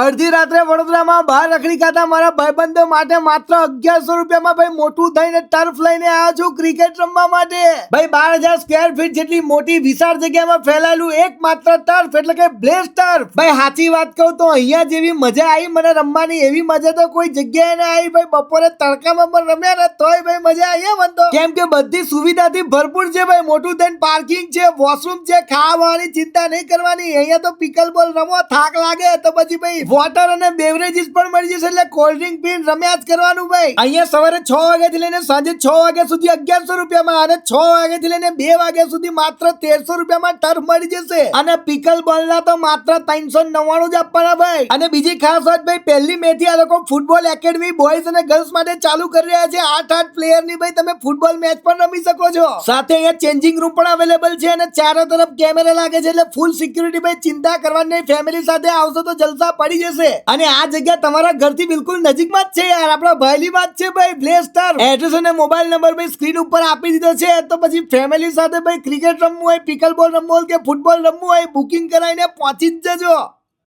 અડધી રાત્રે વડોદરામાં બહાર રખડી ખાતા મારા ભાઈબંધો માટે માત્ર 1100 રૂપિયામાં ભાઈ મોટું થઈને ટર્ફ લઈને આવ્યો છું ક્રિકેટ રમવા માટે. ભાઈ 12,000 સ્ક્વેર ફીટ જેટલી મોટી વિશાળ જગ્યામાં ફેલાયેલું એકમાત્ર ટર્ફ એટલે કે બ્લેઝ ટર્ફ. ભાઈ સાચી વાત કહું તો અહીંયા જેવી મજા આવી મને રમવાની એવી મજા તો કોઈ જગ્યાએ ના આવી. ભાઈ બપોરે તડકામાં પણ રમ્યા ને તોય ભાઈ મજા આવી મને તો, કેમ કે બધી સુવિધાથી ભરપૂર છે. ભાઈ મોટું થઈને પાર્કિંગ છે, વોશરૂમ છે, ખાવાની ચિંતા નહીં કરવાની. અહીંયા તો પિકલ બોલ રમો, થાક લાગે તો પછી ભાઈ વોટર અને બેવરેજીસ પણ મળી જશે, એટલે કોલ્ડ ડ્રિંક પીને રમ્યા જ કરવાનું. ભાઈ અહીંયા સવારે 6 વાગ્યાથી લઈને સાંજે 6 વાગ્યા સુધી 1100 રૂપિયામાં અને 6 વાગ્યાથી લઈને 2 વાગ્યા સુધી માત્ર 1300 રૂપિયામાં ટર્ફ મળી જશે. અને પિકલ બોલના તો માત્ર 399 જ આપવાના ભાઈ. અને બીજી ખાસ વાત ભાઈ, 1 મે થી આ લોકો ફૂટબોલ એકેડમી બોયઝ અને ગર્લ્સ માટે ચાલુ કરી રહ્યા છે. 8 પ્લેયર ની ભાઈ તમે ફૂટબોલ મેચ પણ રમી શકો છો. સાથે અહીંયા ચેન્જિંગ રૂમ પણ અવેલેબલ છે અને ચારો તરફ કેમેરા લાગે છે, એટલે ફૂલ સિક્યુરિટી. ભાઈ ચિંતા કરવાની નહીં, ફેમિલી સાથે આવશો તો જલસા પડી જશે. અને આ જગ્યા તમારા ઘરથી બિલકુલ નજીકમાં જ છે યાર, આપણા ભાઈલી વાત છે ભાઈ. બ્લેઝ ટર્ફ એડ્રેસ અને મોબાઈલ નંબર ભાઈ સ્ક્રીન ઉપર આપી દીધો છે. તો પછી ફેમિલી સાથે ભાઈ ક્રિકેટ રમવું હોય, પિકલ બોલ રમવું હોય કે ફૂટબોલ રમવું હોય, બુકિંગ કરાવીને પહોંચી જ જજો.